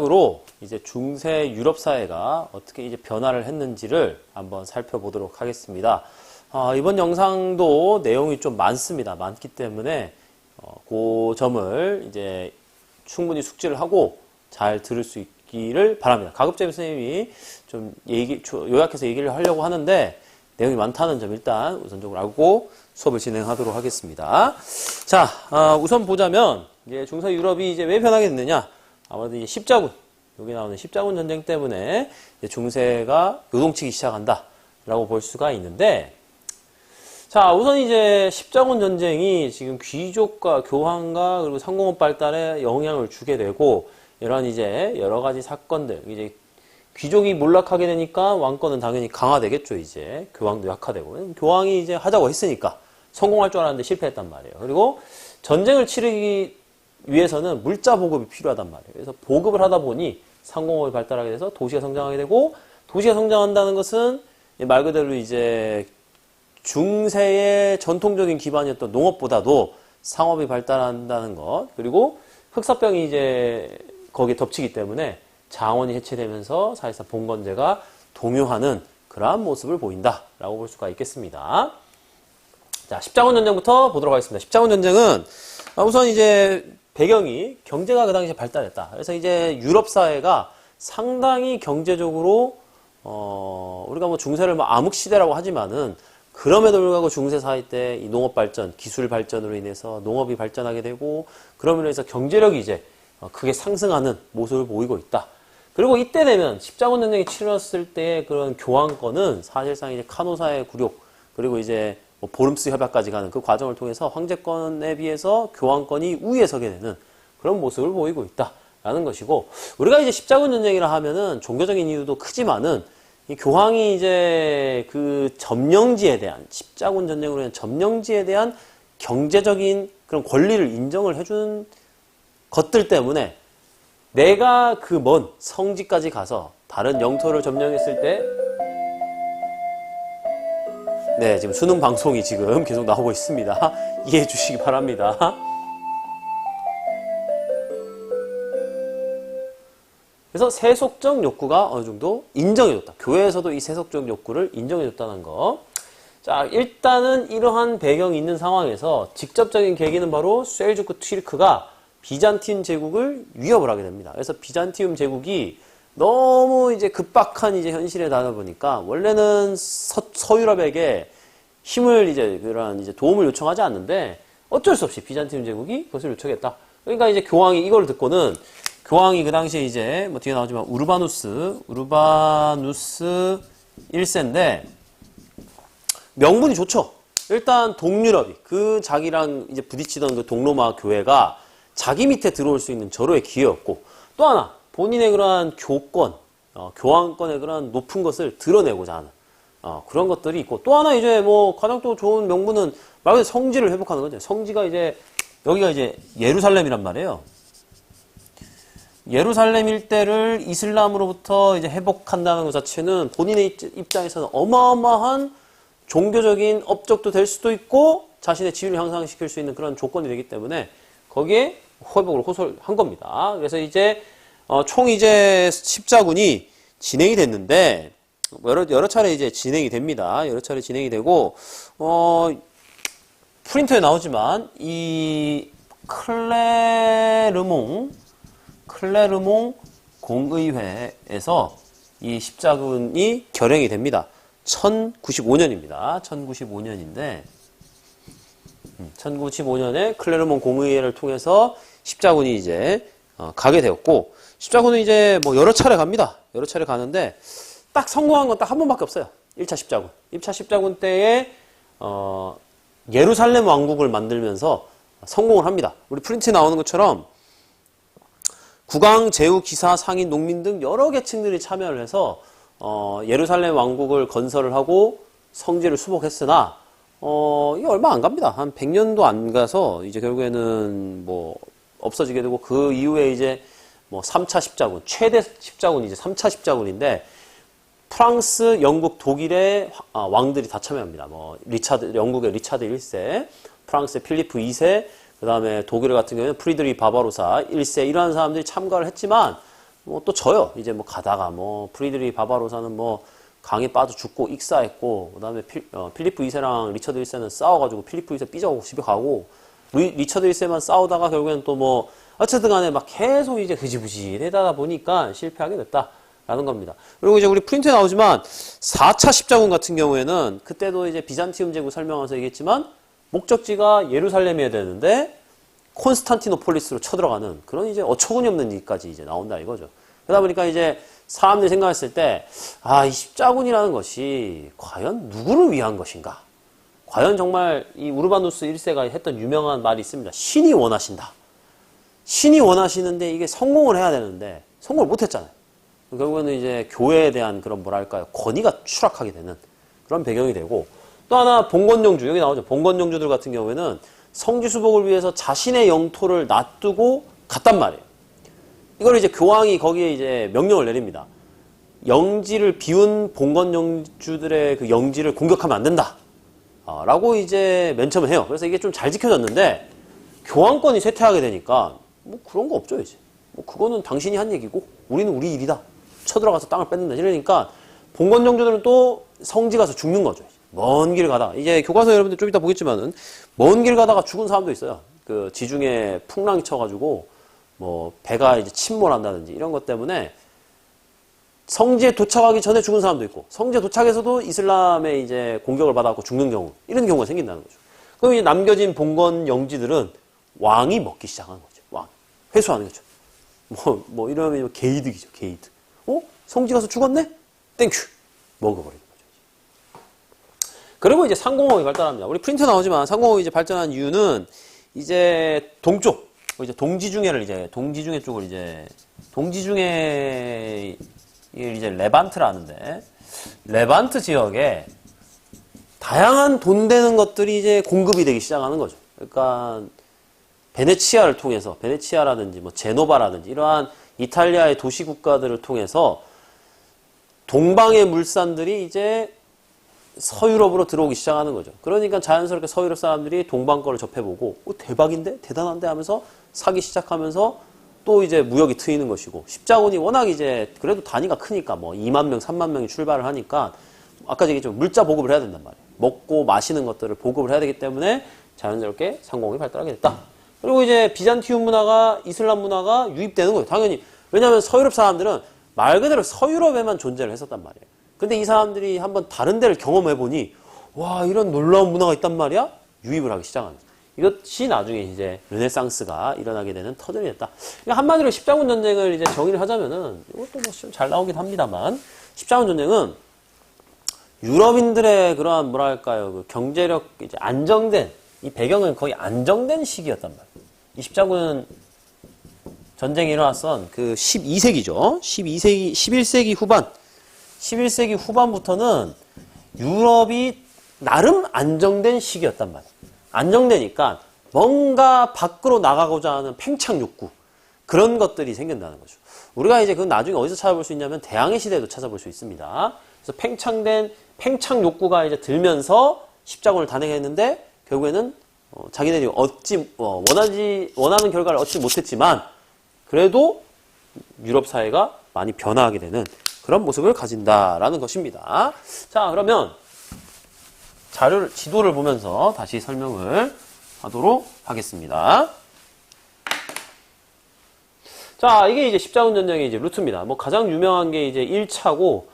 시작으로 이제 중세 유럽 사회가 어떻게 이제 변화를 했는지를 한번 살펴보도록 하겠습니다. 이번 영상도 내용이 좀 많습니다. 많기 때문에 그 점을 이제 충분히 숙지를 하고 잘 들을 수 있기를 바랍니다. 가급적 선생님이 좀 요약해서 얘기를 하려고 하는데 내용이 많다는 점 일단 우선적으로 알고 수업을 진행하도록 하겠습니다. 자, 우선 보자면 이제 중세 유럽이 이제 왜 변하게 됐느냐? 아무래도 이제 십자군, 여기 나오는 십자군 전쟁 때문에 이제 중세가 요동치기 시작한다라고 볼 수가 있는데, 자, 우선 이제 십자군 전쟁이 지금 귀족과 교황과 그리고 상공업 발달에 영향을 주게 되고, 이런 이제 여러 가지 사건들, 이제 귀족이 몰락하게 되니까 왕권은 당연히 강화되겠죠, 이제. 교황도 약화되고. 교황이 이제 하자고 했으니까 성공할 줄 알았는데 실패했단 말이에요. 그리고 전쟁을 치르기 위해서는 물자 보급이 필요하단 말이에요. 그래서 보급을 하다 보니 상공업이 발달하게 돼서 도시가 성장하게 되고, 도시가 성장한다는 것은 말 그대로 이제 중세의 전통적인 기반이었던 농업보다도 상업이 발달한다는 것, 그리고 흑사병이 이제 거기에 덮치기 때문에 장원이 해체되면서 사실상 봉건제가 동요하는 그러한 모습을 보인다라고 볼 수가 있겠습니다. 자, 십자군 전쟁부터 보도록 하겠습니다. 십자군 전쟁은 우선 이제 배경이 경제가 그 당시에 발달했다. 그래서 이제 유럽 사회가 상당히 경제적으로 우리가 뭐 중세를 뭐 암흑시대라고 하지만은 그럼에도 불구하고 중세 사회 때 이 농업 발전, 기술 발전으로 인해서 농업이 발전하게 되고 그러면서 인해서 경제력이 이제 크게 상승하는 모습을 보이고 있다. 그리고 이때 되면 십자군 전쟁이 치렀을 때의 그런 교황권은 사실상 이제 카노사의 굴욕, 그리고 이제 뭐 보름스 협약까지 가는 그 과정을 통해서 황제권에 비해서 교황권이 우위에 서게 되는 그런 모습을 보이고 있다라는 것이고, 우리가 이제 십자군 전쟁이라 하면은 종교적인 이유도 크지만은 이 교황이 이제 그 점령지에 대한, 십자군 전쟁으로 인한 점령지에 대한 경제적인 그런 권리를 인정을 해준 것들 때문에 내가 그 먼 성지까지 가서 다른 영토를 점령했을 때, 네, 지금 수능 방송이 지금 계속 나오고 있습니다. 이해해 주시기 바랍니다. 그래서 세속적 욕구가 어느 정도 인정해줬다. 교회에서도 이 세속적 욕구를 인정해줬다는 거. 자, 일단은 이러한 배경이 있는 상황에서 직접적인 계기는 바로 셀주크 튀르크가 비잔티움 제국을 위협을 하게 됩니다. 그래서 비잔티움 제국이 너무 이제 급박한 이제 현실에 닿다 보니까 원래는 서유럽에게 힘을 이제 그런 이제 도움을 요청하지 않는데 어쩔 수 없이 비잔티움 제국이 그것을 요청했다. 그러니까 이제 교황이 이걸 듣고는, 교황이 그 당시에 이제 뭐 뒤에 나오지만 우르바누스 1세인데 명분이 좋죠. 일단 동유럽이 그 자기랑 이제 부딪히던 그 동로마 교회가 자기 밑에 들어올 수 있는 절호의 기회였고, 또 하나 본인의 그러한 교권, 교황권의 그러한 높은 것을 드러내고자 하는 그런 것들이 있고, 또 하나 이제 뭐 가장 또 좋은 명분은 말 그대로 성지를 회복하는 거죠. 성지가 이제 여기가 이제 예루살렘이란 말이에요. 예루살렘 일대를 이슬람으로부터 이제 회복한다는 것 자체는 본인의 입장에서는 어마어마한 종교적인 업적도 될 수도 있고 자신의 지위를 향상시킬 수 있는 그런 조건이 되기 때문에 거기에 회복을 호소한 겁니다. 그래서 이제 총 이제 십자군이 진행이 됐는데 여러 차례 이제 진행이 됩니다. 여러 차례 진행이 되고 프린터에 나오지만 이 클레르몽 공의회에서 이 십자군이 결행이 됩니다. 1095년입니다. 1095년인데 1095년에 클레르몽 공의회를 통해서 십자군이 이제 가게 되었고, 십자군은 이제 뭐 여러 차례 갑니다. 여러 차례 가는데 딱 성공한 건 딱 한 번밖에 없어요. 1차 십자군. 1차 십자군 때에 예루살렘 왕국을 만들면서 성공을 합니다. 우리 프린트에 나오는 것처럼 국왕, 제후, 기사, 상인, 농민 등 여러 계층들이 참여를 해서 예루살렘 왕국을 건설을 하고 성지를 수복했으나 이게 얼마 안 갑니다. 한 100년도 안 가서 이제 결국에는 뭐 없어지게 되고, 그 이후에 이제 뭐 3차 십자군, 최대 십자군이 이제 3차 십자군인데 프랑스, 영국, 독일의 왕들이 다 참여합니다. 뭐 영국의 리차드 1세, 프랑스의 필리프 2세, 그 다음에 독일 같은 경우에는 프리드리 바바로사 1세, 이러한 사람들이 참가를 했지만 뭐 또 져요. 이제 뭐 가다가 뭐 프리드리 바바로사는 뭐 강에 빠져 죽고 익사했고, 그다음에 필리프 2세랑 리처드 1세는 싸워가지고 필리프 2세 삐져가고 집에 가고, 리처드 1세만 싸우다가 결국엔 또 뭐 어쨌든 간에 막 계속 이제 흐지부지하다 보니까 실패하게 됐다라는 겁니다. 그리고 이제 우리 프린트에 나오지만 4차 십자군 같은 경우에는 그때도 이제 비잔티움 제국 설명하면서 얘기했지만 목적지가 예루살렘이어야 되는데 콘스탄티노폴리스로 쳐들어가는 그런 이제 어처구니 없는 일까지 이제 나온다 이거죠. 그러다 보니까 이제 사람들이 생각했을 때, 이 십자군이라는 것이 과연 누구를 위한 것인가? 과연 정말 이 우르바누스 1세가 했던 유명한 말이 있습니다. 신이 원하신다. 신이 원하시는데 이게 성공을 해야 되는데 성공을 못 했잖아요. 결국에는 이제 교회에 대한 그런 뭐랄까요, 권위가 추락하게 되는 그런 배경이 되고, 또 하나 봉건영주, 여기 나오죠. 봉건영주들 같은 경우에는 성지수복을 위해서 자신의 영토를 놔두고 갔단 말이에요. 이걸 이제 교황이 거기에 이제 명령을 내립니다. 영지를 비운 봉건영주들의 그 영지를 공격하면 안 된다. 라고 이제 맨 처음에 해요. 그래서 이게 좀 잘 지켜졌는데, 교황권이 쇠퇴하게 되니까, 뭐 그런 거 없죠, 이제. 뭐 그거는 당신이 한 얘기고, 우리는 우리 일이다. 쳐들어가서 땅을 뺏는다. 이러니까, 봉건영주들은 또 성지 가서 죽는 거죠. 먼 길 가다가. 이제 교과서 여러분들 좀 이따 보겠지만은, 먼 길 가다가 죽은 사람도 있어요. 그 지중해 풍랑이 쳐가지고, 뭐 배가 이제 침몰한다든지 이런 것 때문에 성지에 도착하기 전에 죽은 사람도 있고, 성지에 도착해서도 이슬람의 이제 공격을 받아갖고 죽는 경우, 이런 경우가 생긴다는 거죠. 그럼 이제 남겨진 봉건 영지들은 왕이 먹기 시작하는 거죠. 왕. 회수하는 거죠. 뭐 이러면 게이득이죠, 게이득. 성지 가서 죽었네? 땡큐. 먹어버리는 거죠. 그리고 이제 상공업이 발달합니다. 우리 프린트 나오지만 상공업이 이제 발전한 이유는 이제 동쪽, 이제 동지중해 쪽을 이제, 동지중해, 이제 레반트라는데, 레반트 지역에 다양한 돈 되는 것들이 이제 공급이 되기 시작하는 거죠. 그러니까, 베네치아를 통해서, 베네치아라든지 뭐 제노바라든지 이러한 이탈리아의 도시 국가들을 통해서 동방의 물산들이 이제 서유럽으로 들어오기 시작하는 거죠. 그러니까 자연스럽게 서유럽 사람들이 동방 거를 접해보고, 대박인데? 대단한데? 하면서 사기 시작하면서 또 이제 무역이 트이는 것이고, 십자군이 워낙 이제 그래도 단위가 크니까 뭐 2만 명, 3만 명이 출발을 하니까 아까 얘기했지만 물자 보급을 해야 된단 말이에요. 먹고 마시는 것들을 보급을 해야 되기 때문에 자연스럽게 상공업이 발달하게 됐다. 그리고 이제 비잔티움 문화가, 이슬람 문화가 유입되는 거예요. 당연히. 왜냐하면 서유럽 사람들은 말 그대로 서유럽에만 존재를 했었단 말이에요. 근데 이 사람들이 한번 다른 데를 경험해보니, 와, 이런 놀라운 문화가 있단 말이야? 유입을 하기 시작하는 거예요. 이것이 나중에 이제 르네상스가 일어나게 되는 터전이 됐다. 그러니까 한마디로 십자군 전쟁을 이제 정의를 하자면은, 이것도 뭐 좀 잘 나오긴 합니다만, 십자군 전쟁은 유럽인들의 그러한 뭐랄까요, 그 경제력, 이제 안정된, 이 배경은 거의 안정된 시기였단 말이에요. 이 십자군 전쟁이 일어났던 그 12세기죠. 11세기 후반. 11세기 후반부터는 유럽이 나름 안정된 시기였단 말이에요. 안정되니까 뭔가 밖으로 나가고자 하는 팽창 욕구, 그런 것들이 생긴다는 거죠. 우리가 이제 그건 나중에 어디서 찾아볼 수 있냐면 대항해 시대에도 찾아볼 수 있습니다. 그래서 팽창 욕구가 이제 들면서 십자군을 단행했는데 결국에는 자기들이 원하는 결과를 얻지 못했지만 그래도 유럽 사회가 많이 변화하게 되는 그런 모습을 가진다라는 것입니다. 자, 그러면 지도를 보면서 다시 설명을 하도록 하겠습니다. 자, 이게 이제 십자군 전쟁의 이제 루트입니다. 뭐 가장 유명한 게 이제 1차고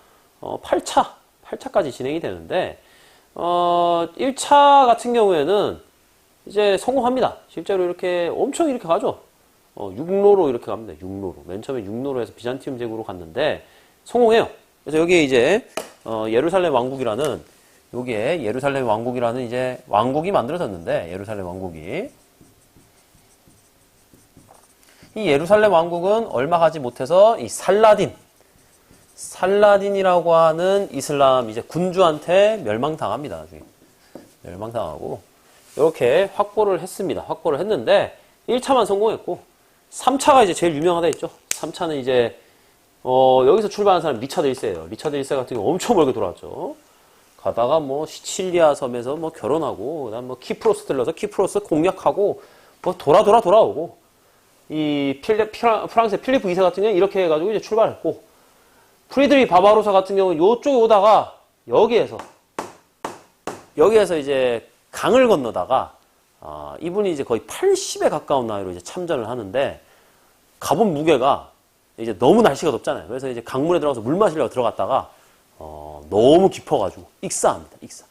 8차까지 진행이 되는데 1차 같은 경우에는 이제 성공합니다. 실제로 이렇게 엄청 이렇게 가죠. 육로로 이렇게 갑니다. 육로로. 맨 처음에 육로로 해서 비잔티움 제국으로 갔는데 성공해요. 그래서 여기에 이제 예루살렘 왕국이라는 이제 왕국이 만들어졌는데, 예루살렘 왕국이, 이 예루살렘 왕국은 얼마 가지 못해서 이 살라딘이라고 하는 이슬람 이제 군주한테 멸망당합니다. 나중에 멸망당하고 이렇게 확보를 했습니다. 확보를 했는데 1차만 성공했고 3차가 이제 제일 유명하다 했죠. 3차는 이제 여기서 출발한 사람이 리차드 1세예요. 리차드 1세 같은 경우 엄청 멀게 돌아왔죠. 가다가 뭐 시칠리아 섬에서 뭐 결혼하고, 그다음 뭐 키프로스 들러서 키프로스 공략하고, 뭐 돌아오고, 프랑스의 필리프 2세 같은 경우는 이렇게 해가지고 이제 출발했고, 프리드리 바바로사 같은 경우는 요쪽에 오다가 여기에서 이제 강을 건너다가 이분이 이제 거의 80에 가까운 나이로 이제 참전을 하는데, 가본 무게가 이제 너무 날씨가 덥잖아요. 그래서 이제 강물에 들어가서 물 마시려고 들어갔다가 너무 깊어가지고 익사합니다. 익사.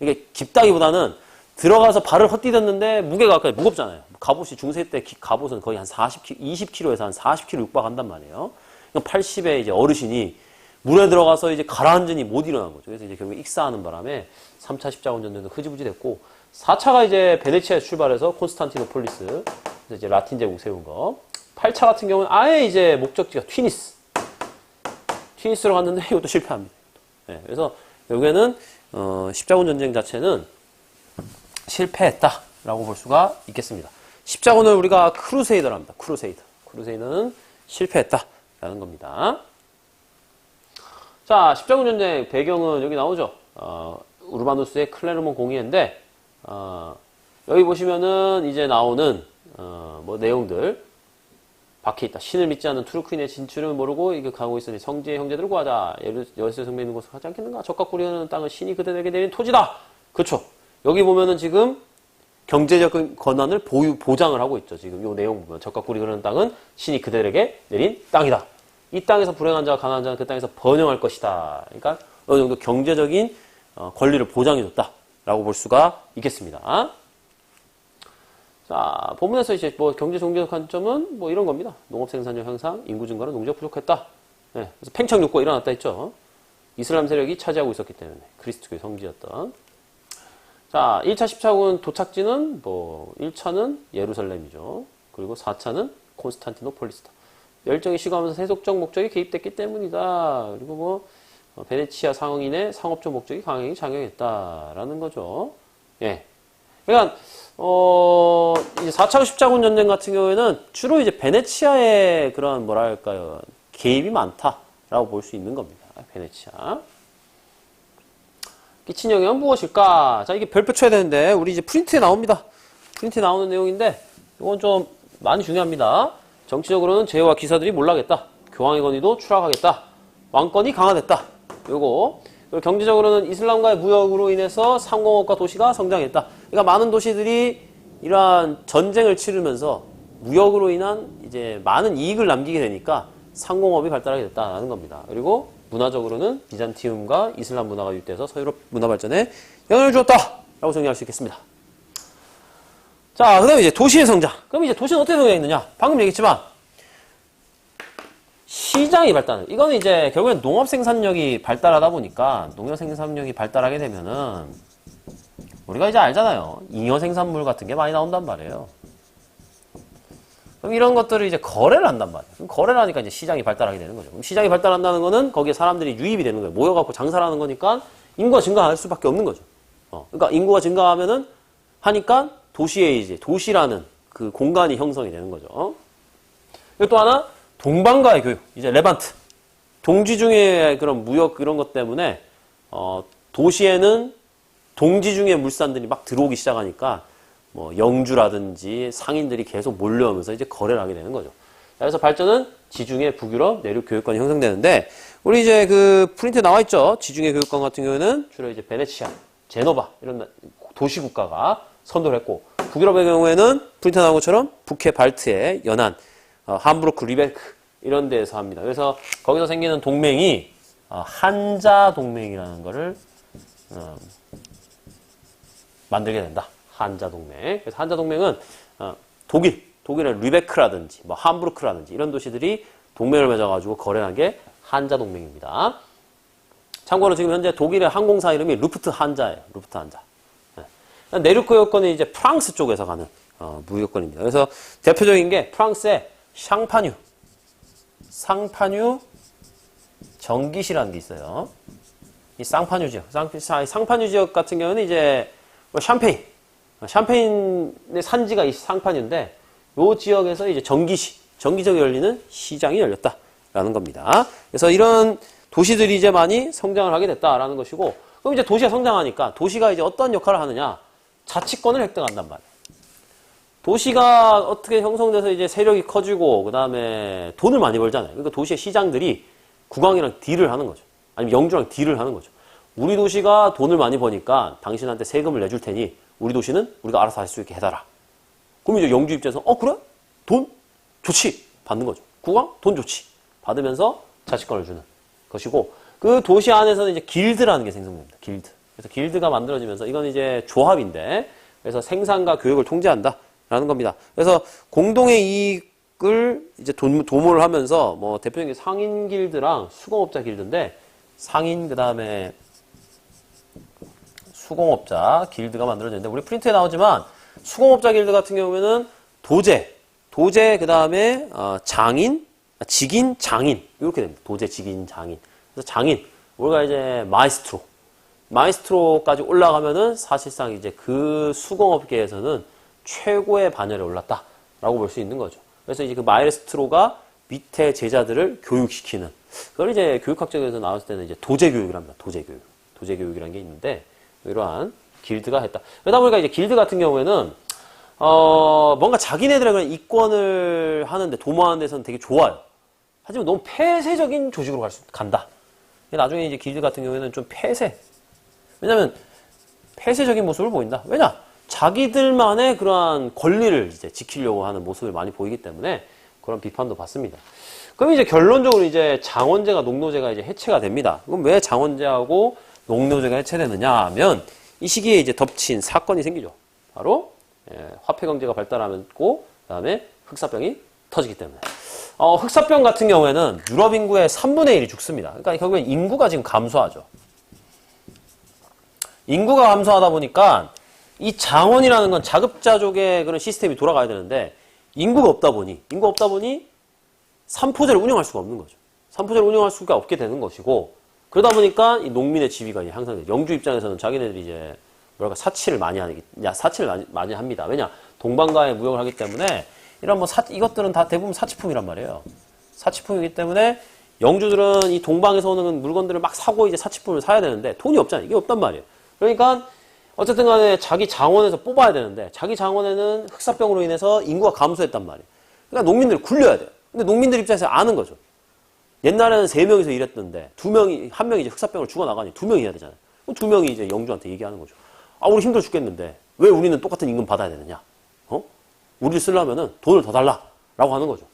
이게 깊다기보다는 들어가서 발을 헛디뎠는데 무게가 아까 무겁잖아요. 갑옷이 중세 때 갑옷은 거의 한 40kg, 20kg에서 한 40kg 육박한단 말이에요. 80의 이제 어르신이 물에 들어가서 이제 가라앉으니 못 일어난 거죠. 그래서 이제 결국 익사하는 바람에 3차 십자군 전쟁도 흐지부지 됐고, 4차가 이제 베네치아에서 출발해서 콘스탄티노폴리스, 그래서 이제 라틴 제국 세운 거. 8차 같은 경우는 아예 이제 목적지가 튀니스로 갔는데 이것도 실패합니다. 네, 그래서 결국에는 십자군 전쟁 자체는 실패했다라고 볼 수가 있겠습니다. 십자군을 우리가 크루세이더라 합니다. 크루세이더는 실패했다라는 겁니다. 자, 십자군 전쟁 배경은 여기 나오죠. 우르바누스의 클레르몬 공의회인데, 여기 보시면은 이제 나오는 내용들 박혀있다. 신을 믿지 않는 투르크인의 진출을 모르고 이게 가고 있으니 성지의 형제들을 구하자. 여리세 성에 있는 곳을 가지 않겠는가? 적과 꿀이 흐르는 땅은 신이 그들에게 내린 토지다. 그렇죠. 여기 보면은 지금 경제적 권한을 보장을 하고 있죠. 지금 이 내용 보면 적과 꿀이 흐르는 땅은 신이 그들에게 내린 땅이다. 이 땅에서 불행한 자와 가난한 자는 그 땅에서 번영할 것이다. 그러니까 어느 정도 경제적인 권리를 보장해줬다라고 볼 수가 있겠습니다. 자, 본문에서 이제 경제 종교적 관점은 이런 겁니다. 농업 생산력 향상, 인구 증가로 농지가 부족했다. 네, 그래서 팽창 욕구가 일어났다 했죠. 이슬람 세력이 차지하고 있었기 때문에 그리스도교의 성지였던. 자, 1차 십자군 도착지는 1차는 예루살렘이죠. 그리고 4차는 콘스탄티노폴리스다. 열정이 식어가면서 세속적 목적이 개입됐기 때문이다. 그리고 베네치아 상인의 상업적 목적이 강하게 작용했다라는 거죠. 예. 그러니까 이제 4차 십자군 전쟁 같은 경우에는 주로 이제 베네치아의 그런 개입이 많다라고 볼 수 있는 겁니다. 베네치아. 끼친 영향은 무엇일까? 자, 이게 별표 쳐야 되는데 우리 이제 프린트에 나옵니다. 프린트에 나오는 내용인데 이건 좀 많이 중요합니다. 정치적으로는 제후와 기사들이 몰락했다. 교황의 권위도 추락하겠다. 왕권이 강화됐다. 요거. 그리고 경제적으로는 이슬람과의 무역으로 인해서 상공업과 도시가 성장했다. 그러니까 많은 도시들이 이러한 전쟁을 치르면서 무역으로 인한 이제 많은 이익을 남기게 되니까 상공업이 발달하게 됐다는 겁니다. 그리고 문화적으로는 비잔티움과 이슬람 문화가 유입돼서 서유럽 문화 발전에 영향을 주었다라고 정리할 수 있겠습니다. 자, 그 다음에 이제 도시의 성장. 그럼 이제 도시는 어떻게 성장했느냐? 방금 얘기했지만 시장이 발달하는. 이거는 이제 결국엔 농업 생산력이 발달하다 보니까 농업 생산력이 발달하게 되면은 우리가 이제 알잖아요. 잉여 생산물 같은 게 많이 나온단 말이에요. 그럼 이런 것들을 이제 거래를 한단 말이에요. 그럼 거래를 하니까 이제 시장이 발달하게 되는 거죠. 그럼 시장이 발달한다는 거는 거기에 사람들이 유입이 되는 거예요. 모여갖고 장사를 하는 거니까 인구가 증가할 수밖에 없는 거죠. 그러니까 인구가 증가하면은 하니까 도시에 이제 도시라는 그 공간이 형성이 되는 거죠. 그리고 또 하나 동방과의 교육. 이제 레반트. 동지 중에 그런 무역 그런 것 때문에 도시에는 동지 중에 물산들이 막 들어오기 시작하니까 영주라든지 상인들이 계속 몰려오면서 이제 거래를 하게 되는 거죠. 그래서 발전은 지중해 북유럽 내륙 교육권이 형성되는데 우리 이제 그 프린트에 나와 있죠. 지중해 교육권 같은 경우에는 주로 이제 베네치아, 제노바 이런 도시 국가가 선도를 했고 북유럽의 경우에는 프린트에 나온 것처럼 북해 발트해 연안, 함부르크, 리베크 이런 데에서 합니다. 그래서 거기서 생기는 동맹이 한자 동맹이라는 거를 만들게 된다. 한자 동맹. 그래서 한자 동맹은 독일의 리베크라든지 함부르크라든지 이런 도시들이 동맹을 맺어가지고 거래한 게 한자 동맹입니다. 참고로 지금 현재 독일의 항공사 이름이 루프트 한자예요. 루프트 한자. 네. 내륙 교역권이 이제 프랑스 쪽에서 가는 무역권입니다. 그래서 대표적인 게 프랑스의 상파뉴 정깃이라는 게 있어요. 이 쌍파뉴 지역, 상파뉴 지역 같은 경우는 이제 샴페인의 산지가 이 상파뉴인데 이 지역에서 이제 정기적으로 열리는 시장이 열렸다라는 겁니다. 그래서 이런 도시들이 이제 많이 성장을 하게 됐다라는 것이고, 그럼 이제 도시가 성장하니까 도시가 이제 어떤 역할을 하느냐? 자치권을 획득한단 말이에요. 도시가 어떻게 형성돼서 이제 세력이 커지고, 그 다음에 돈을 많이 벌잖아요. 그러니까 도시의 시장들이 국왕이랑 딜을 하는 거죠. 아니면 영주랑 딜을 하는 거죠. 우리 도시가 돈을 많이 버니까 당신한테 세금을 내줄 테니 우리 도시는 우리가 알아서 할 수 있게 해달라. 그럼 이제 영주 입장에서 그래? 돈? 좋지. 받는 거죠. 국왕? 돈 좋지. 받으면서 자치권을 주는 것이고, 그 도시 안에서는 이제 길드라는 게 생성됩니다. 길드. 그래서 길드가 만들어지면서 이건 이제 조합인데, 그래서 생산과 교육을 통제한다라는 겁니다. 그래서 공동의 이익을 이제 도모를 하면서 뭐 대표적인 상인 길드랑 수공업자 길드인데, 상인 그다음에 수공업자 길드가 만들어졌는데, 우리 프린트에 나오지만 수공업자 길드 같은 경우에는 도제 그다음에 장인, 직인, 장인 이렇게 됩니다. 도제, 직인, 장인. 그래서 장인, 우리가 이제 마이스트로까지 올라가면은 사실상 이제 그 수공업계에서는 최고의 반열에 올랐다라고 볼 수 있는 거죠. 그래서 이제 그 마이스트로가 밑에 제자들을 교육시키는, 그걸 이제 교육학적에서 나왔을 때는 이제 도제교육이랍니다. 도제교육이라는 게 있는데, 이러한 길드가 했다. 그러다 보니까 이제 길드 같은 경우에는 뭔가 자기네들의 그런 이권을 하는데, 도모하는 데서는 되게 좋아요. 하지만 너무 폐쇄적인 조직으로 간다. 나중에 이제 길드 같은 경우에는 좀 왜냐면 폐쇄적인 모습을 보인다. 왜냐? 자기들만의 그러한 권리를 이제 지키려고 하는 모습을 많이 보이기 때문에 그런 비판도 받습니다. 그럼 이제 결론적으로 이제 장원제가, 농노제가 이제 해체가 됩니다. 그럼 왜 장원제하고 농노제가 해체되느냐 하면, 이 시기에 이제 덮친 사건이 생기죠. 바로 화폐경제가 발달하고, 그다음에 흑사병이 터지기 때문에. 흑사병 같은 경우에는 유럽 인구의 3분의 1이 죽습니다. 그러니까 결국엔 인구가 지금 감소하죠. 인구가 감소하다 보니까 이 장원이라는 건 자급자족의 그런 시스템이 돌아가야 되는데, 인구가 없다 보니 삼포제를 운영할 수가 없는 거죠. 삼포제를 운영할 수가 없게 되는 것이고, 그러다 보니까 이 농민의 지위가 향상돼요. 영주 입장에서는 자기네들이 이제 사치를 많이 합니다. 왜냐? 동방과의 무역을 하기 때문에 이런 이것들은 다 대부분 사치품이란 말이에요. 사치품이기 때문에 영주들은 이 동방에서 오는 물건들을 막 사고 이제 사치품을 사야 되는데 돈이 없잖아요. 이게 없단 말이에요. 그러니까 어쨌든 간에 자기 장원에서 뽑아야 되는데, 자기 장원에는 흑사병으로 인해서 인구가 감소했단 말이에요. 그러니까 농민들을 굴려야 돼요. 근데 농민들 입장에서 아는 거죠. 옛날에는 3명이서 일했던데 2명이, 1명이 이제 흑사병을 죽어나가니 2명이 해야 되잖아요. 그럼 2명이 이제 영주한테 얘기하는 거죠. 우리 힘들어 죽겠는데 왜 우리는 똑같은 임금 받아야 되느냐? 우리를 쓰려면은 돈을 더 달라라고 하는 거죠.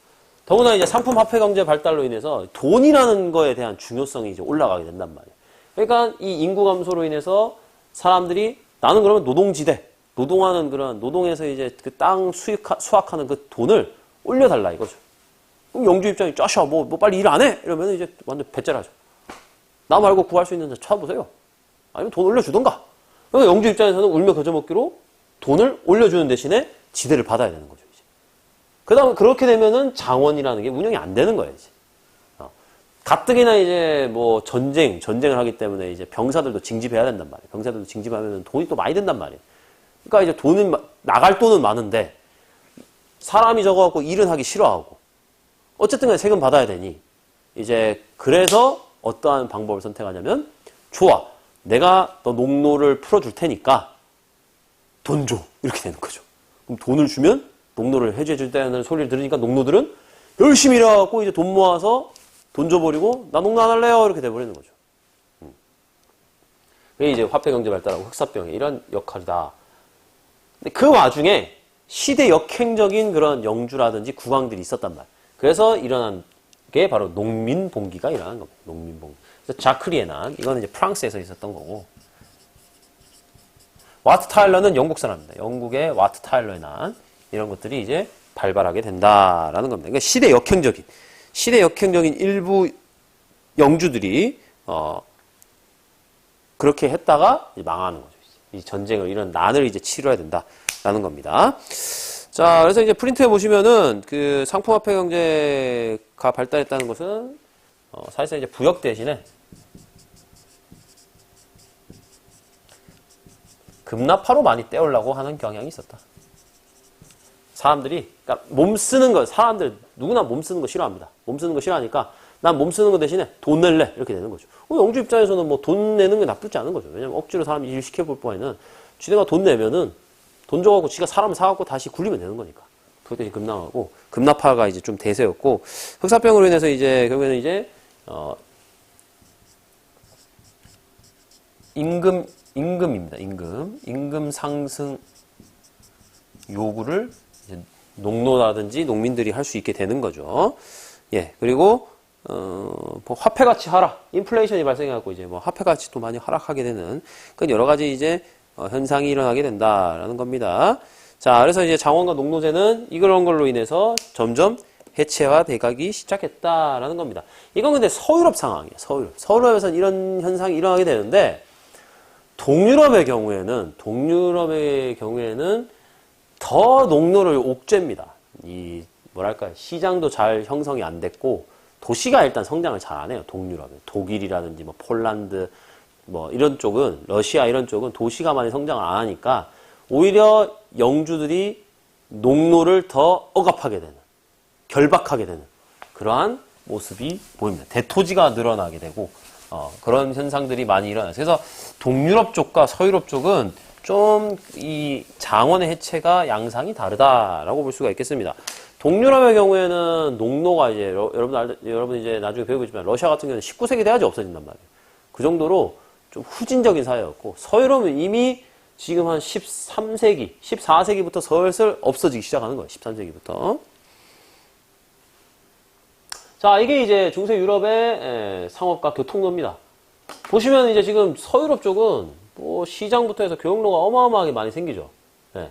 더구나 이제 상품 화폐 경제 발달로 인해서 돈이라는 거에 대한 중요성이 이제 올라가게 된단 말이에요. 그러니까 이 인구 감소로 인해서 사람들이, 나는 그러면 노동하는 그런, 노동에서 이제 그 땅 수확하는 그 돈을 올려달라 이거죠. 그럼 영주 입장이 짜샤, 뭐 빨리 일 안 해? 이러면 이제 완전 배째라죠. 나 말고 구할 수 있는 데 찾아보세요. 아니면 돈 올려주던가. 그러니까 영주 입장에서는 울며 겨자 먹기로 돈을 올려주는 대신에 지대를 받아야 되는 거죠, 이제. 그 다음에 그렇게 되면은 장원이라는 게 운영이 안 되는 거예요, 이제. 가뜩이나 이제 뭐 전쟁을 하기 때문에 이제 병사들도 징집해야 된단 말이에요. 병사들도 징집하면 돈이 또 많이 든단 말이에요. 그러니까 이제 나갈 돈은 많은데 사람이 적어갖고 일은 하기 싫어하고, 어쨌든 간에 세금 받아야 되니, 이제 그래서 어떠한 방법을 선택하냐면, 좋아, 내가 너 농노를 풀어줄 테니까 돈 줘, 이렇게 되는 거죠. 그럼 돈을 주면 농노를 해줘줄 때는 소리를 들으니까 농노들은 열심히 일해갖고 이제 돈 모아서 돈 줘버리고 나 농노 안 할래요, 이렇게 돼버리는 거죠. 그게 이제 화폐 경제 발달하고 흑사병의 이런 역할이다. 근데 그 와중에 시대 역행적인 그런 영주라든지 국왕들이 있었단 말이에요. 그래서 일어난 게 바로 농민봉기가 일어난 겁니다. 농민봉기. 그래서 자크리의 난, 이거는 이제 프랑스에서 있었던 거고, 와트 타일러는 영국 사람입니다. 영국의 와트 타일러의 난, 이런 것들이 이제 발발하게 된다라는 겁니다. 그러니까 시대 역행적인 일부 영주들이 그렇게 했다가 이제 망하는 거죠. 이 전쟁을, 이런 난을 이제 치러야 된다라는 겁니다. 자, 그래서 이제 프린트에 보시면은 그 상품화폐 경제가 발달했다는 것은 사실상 이제 부역 대신에 급납하로 많이 떼우려고 하는 경향이 있었다. 사람들이, 그러니까 몸 쓰는 거, 사람들 누구나 몸 쓰는 거 싫어합니다. 몸 쓰는 거 싫어하니까 난 몸 쓰는 거 대신에 돈 낼래, 이렇게 되는 거죠. 영주 입장에서는 뭐 돈 내는 게 나쁘지 않은 거죠. 왜냐면 억지로 사람 일 시켜볼 바에는 지네가 돈 돈 줘갖고 지가 사람을 사갖고 다시 굴리면 되는 거니까. 그것도 급락하고, 급락파가 이제 좀 대세였고, 흑사병으로 인해서 이제, 결국에는 이제, 임금입니다. 임금 상승 요구를 이제 농노라든지 농민들이 할 수 있게 되는 거죠. 예, 그리고, 뭐 화폐 가치 하락, 인플레이션이 발생해갖고 이제 뭐 화폐 가치도 많이 하락하게 되는 그런 여러 가지 이제 현상이 일어나게 된다라는 겁니다. 자, 그래서 이제 장원과 농노제는 이런 걸로 인해서 점점 해체화돼 가기 시작했다라는 겁니다. 이건 근데 서유럽 상황이에요. 서유럽에서는 이런 현상이 일어나게 되는데 동유럽의 경우에는 더 농노를 옥죄입니다. 이 뭐랄까요, 시장도 잘 형성이 안 됐고 도시가 일단 성장을 잘 안 해요. 동유럽은 독일이라든지 뭐 폴란드 뭐 이런 쪽은 러시아 이런 쪽은 도시가 많이 성장을 안 하니까 오히려 영주들이 농노를 더 억압하게 되는, 결박하게 되는 그러한 모습이 보입니다. 대토지가 늘어나게 되고 그런 현상들이 많이 일어나요. 그래서 동유럽 쪽과 서유럽 쪽은 좀 이 장원의 해체가 양상이 다르다라고 볼 수가 있겠습니다. 동유럽의 경우에는 농노가 이제 여러분 이제 나중에 배우겠지만 러시아 같은 경우는 19세기 돼야지 없어진단 말이에요. 그 정도로 좀 후진적인 사회였고 서유럽은 이미 지금 한 13세기, 14세기부터 슬슬 없어지기 시작하는 거예요. 13세기부터. 자, 이게 이제 중세 유럽의 상업과 교통로입니다. 보시면 이제 지금 서유럽 쪽은 뭐 시장부터 해서 교역로가 어마어마하게 많이 생기죠. 네.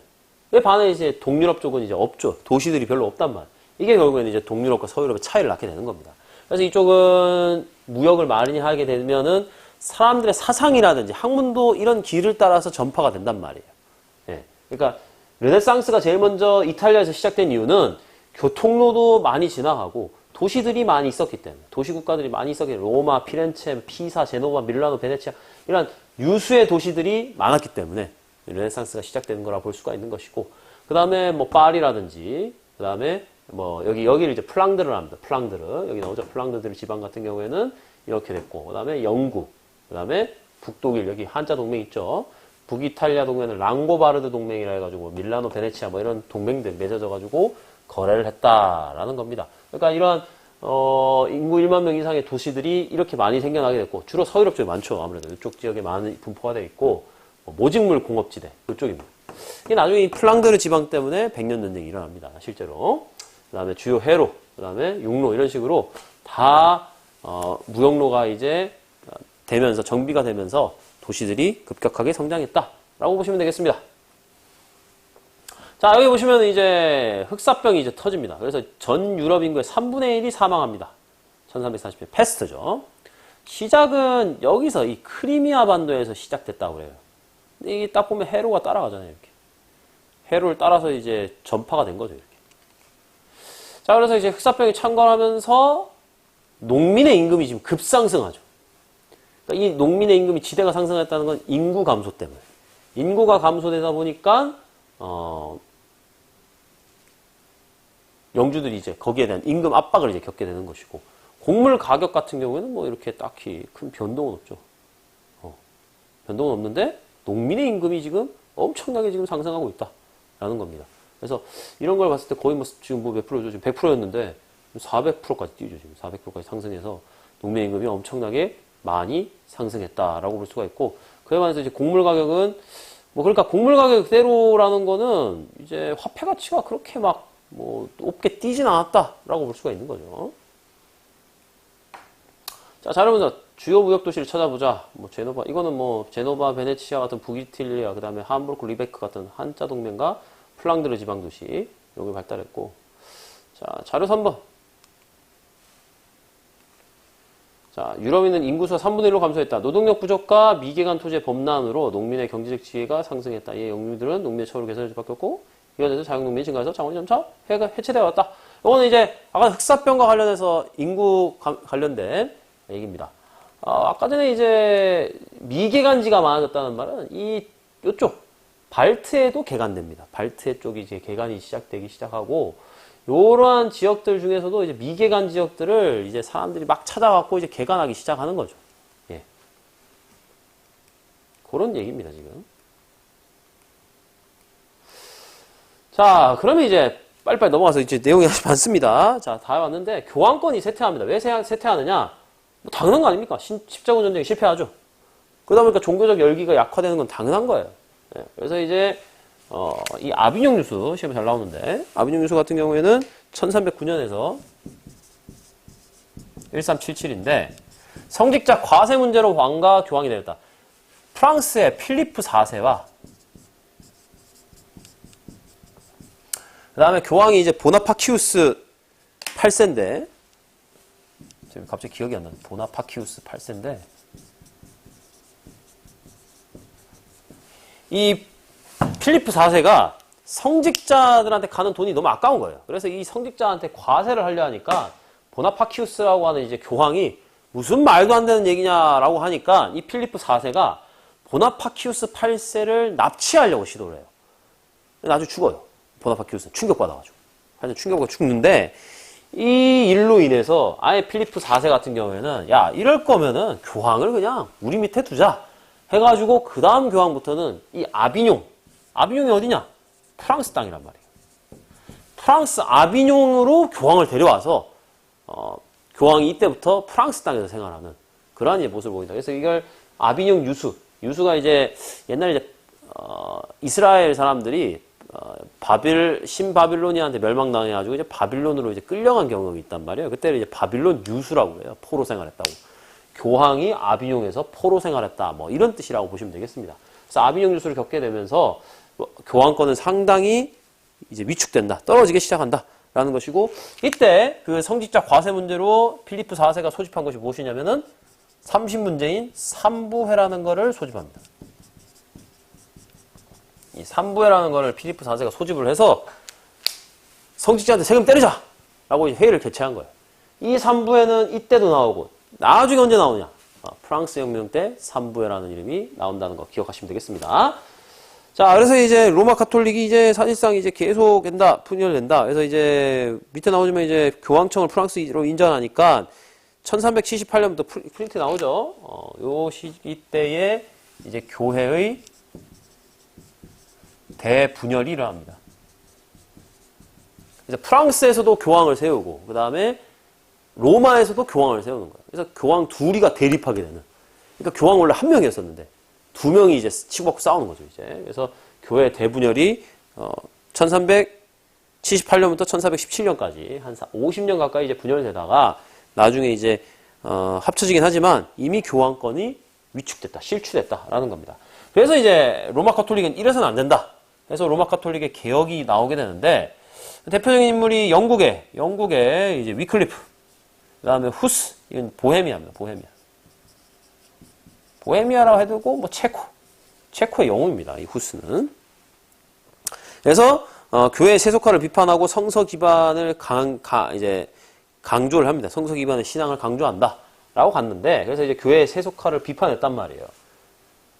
왜 반해 이제 동유럽 쪽은 이제 없죠. 도시들이 별로 없단 말이에요. 이게 결국에는 이제 동유럽과 서유럽의 차이를 낳게 되는 겁니다. 그래서 이쪽은 무역을 많이 하게 되면은 사람들의 사상이라든지 학문도 이런 길을 따라서 전파가 된단 말이에요. 예. 그러니까 르네상스가 제일 먼저 이탈리아에서 시작된 이유는 교통로도 많이 지나가고 도시들이 많이 있었기 때문에, 도시국가들이 많이 있었기 때문에 로마, 피렌체, 피사, 제노바, 밀라노, 베네치아 이런 유수의 도시들이 많았기 때문에 르네상스가 시작되는 거라 볼 수가 있는 것이고, 그 다음에 뭐 파리라든지, 그 다음에 뭐 여기를 이제 플랑드르를 합니다. 플랑드르, 여기 나오죠. 플랑드르 지방 같은 경우에는 이렇게 됐고, 그 다음에 영국, 그 다음에 북독일, 여기 한자 동맹 있죠. 북이탈리아 동맹은 랑고바르드 동맹이라 해가지고 밀라노, 베네치아 뭐 이런 동맹들 맺어져가지고 거래를 했다라는 겁니다. 그러니까 이런 인구 1만 명 이상의 도시들이 이렇게 많이 생겨나게 됐고, 주로 서유럽 쪽에 많죠. 아무래도 이쪽 지역에 많이 분포가 되어 있고, 모직물 공업지대 그쪽입니다. 이게 나중에 이 플랑드르 지방 때문에 백년 전쟁이 일어납니다. 실제로. 그 다음에 주요 해로, 그 다음에 육로 이런 식으로 다 무역로가 이제 되면서 정비가 되면서 도시들이 급격하게 성장했다라고 보시면 되겠습니다. 자, 여기 보시면 이제 흑사병이 이제 터집니다. 그래서 전 유럽 인구의 3분의 1이 사망합니다. 1340년 패스트죠. 시작은 여기서 이 크리미아 반도에서 시작됐다고 그래요. 근데 이게 딱 보면 해로가 따라가잖아요, 이렇게. 해로를 따라서 이제 전파가 된 거죠, 이렇게. 자, 그래서 이제 흑사병이 창궐하면서 농민의 임금이 지금 급상승하죠. 그러니까 이 농민의 임금이 지대가 상승했다는 건 인구 감소 때문에. 인구가 감소되다 보니까 영주들이 이제 거기에 대한 임금 압박을 이제 겪게 되는 것이고, 곡물 가격 같은 경우에는 뭐 이렇게 딱히 큰 변동은 없죠. 변동은 없는데 농민의 임금이 지금 엄청나게 지금 상승하고 있다라는 겁니다. 그래서 이런 걸 봤을 때 거의 뭐 지금 뭐 몇 프로죠? 지금 100%였는데 400%까지 뛰죠. 지금 400%까지 상승해서 농민의 임금이 엄청나게 많이 상승했다라고 볼 수가 있고, 그에 반해서 이제 곡물 가격은 뭐 그러니까 곡물 가격 그대로라는 거는 이제 화폐 가치가 그렇게 막 뭐 높게 뛰진 않았다라고 볼 수가 있는 거죠. 자, 자료문서 주요 무역 도시를 찾아보자. 뭐 제노바, 이거는 뭐 제노바, 베네치아 같은 북이탈리아, 그 다음에 함부르크, 리베크 같은 한자 동맹과 플랑드르 지방 도시 여기 발달했고, 자, 자료 3번. 자, 유럽인은 인구수가 3분의 1로 감소했다. 노동력 부족과 미개간 토지의 범람으로 농민의 경제적 지위가 상승했다. 이에 영유들은 농민의 처우를 개선할 수밖에 없고, 이와 대해서 자영농민이 증가해서 자원이 점차 해체되어 왔다. 이거는 이제 아까 흑사병과 관련해서 인구 관련된 얘기입니다. 아까 전에 이제 미개간지가 많아졌다는 말은 이쪽 발트에도 개간됩니다. 발트해 쪽이 이제 개간이 시작되기 시작하고, 이러한 지역들 중에서도 이제 미개간 지역들을 이제 사람들이 막 찾아갖고 이제 개간하기 시작하는 거죠. 예. 그런 얘기입니다, 지금. 자, 그러면 이제 빨리빨리 넘어가서 이제 내용이 아주 많습니다. 자, 다 왔는데 교황권이 쇠퇴합니다. 왜 쇠퇴하느냐? 뭐 당연한 거 아닙니까? 십자군 전쟁이 실패하죠. 그러다 보니까 종교적 열기가 약화되는 건 당연한 거예요. 예, 그래서 이제 이 아비뇽 유수 시험에 잘 나오는데 아비뇽 유수 같은 경우에는 1309년에서 1377인데 성직자 과세 문제로 왕과 교황이 되었다. 프랑스의 필리프 4세와 그 다음에 교황이 이제 보나파키우스 8세인데 지금 갑자기 기억이 안 나네. 보나파키우스 8세인데 이 필리프 4세가 성직자들한테 가는 돈이 너무 아까운 거예요. 그래서 이 성직자한테 과세를 하려 하니까 보나파키우스라고 하는 이제 교황이 무슨 말도 안 되는 얘기냐라고 하니까 이 필리프 4세가 보나파키우스 8세를 납치하려고 시도를 해요. 나중에 죽어요. 보나파키우스는 충격받아가지고. 하여튼 충격받고 죽는데 이 일로 인해서 아예 필리프 4세 같은 경우에는 야 이럴 거면은 교황을 그냥 우리 밑에 두자 해가지고 그 다음 교황부터는 이 아비뇽이 어디냐? 프랑스 땅이란 말이에요. 프랑스 아비뇽으로 교황을 데려와서 교황이 이때부터 프랑스 땅에서 생활하는 그러한 이제 모습을 보인다. 그래서 이걸 아비뇽 유수가 이제 옛날에 이제 이스라엘 사람들이 신바빌로니아한테 멸망당해가지고 이제 바빌론으로 이제 끌려간 경험이 있단 말이에요. 그때를 이제 바빌론 유수라고 해요. 포로 생활했다고. 교황이 아비뇽에서 포로 생활했다. 뭐 이런 뜻이라고 보시면 되겠습니다. 그래서 아비뇽 유수를 겪게 되면서 교황권은 상당히 이제 위축된다. 떨어지기 시작한다. 라는 것이고 이때 그 성직자 과세 문제로 필리프 4세가 소집한 것이 무엇이냐면은 30문제인 삼부회라는 것을 소집합니다. 이 삼부회라는 것을 필리프 4세가 소집을 해서 성직자한테 세금 때리자! 라고 회의를 개최한 거예요. 이 삼부회는 이때도 나오고 나중에 언제 나오냐? 프랑스 혁명 때 삼부회라는 이름이 나온다는 거 기억하시면 되겠습니다. 자, 그래서 이제 로마 카톨릭이 이제 사실상 이제 계속 분열된다. 그래서 이제 밑에 나오지만 이제 교황청을 프랑스로 인정하니까 1378년부터 프린트 나오죠. 요 시기 때에 이제 교회의 대분열이 일어납니다. 그래서 프랑스에서도 교황을 세우고, 그 다음에 로마에서도 교황을 세우는 거예요. 그래서 교황 둘이가 대립하게 되는. 그러니까 교황 원래 한 명이었었는데, 두 명이 이제 치고받고 싸우는 거죠, 이제. 그래서 교회 대분열이, 1378년부터 1417년까지 한 50년 가까이 이제 분열되다가, 나중에 이제, 합쳐지긴 하지만 이미 교황권이 위축됐다, 실추됐다라는 겁니다. 그래서 이제 로마 카톨릭은 이래서는 안 된다. 그래서 로마 카톨릭의 개혁이 나오게 되는데, 대표적인 인물이 영국의 이제 위클리프, 그 다음에 후스, 이건 보헤미아입니다, 보헤미아라고 해두고, 뭐, 체코의 영웅입니다, 이 후스는. 그래서, 교회 세속화를 비판하고 성서 기반을 강조를 합니다. 성서 기반의 신앙을 강조한다. 라고 갔는데, 그래서 이제 교회 세속화를 비판했단 말이에요.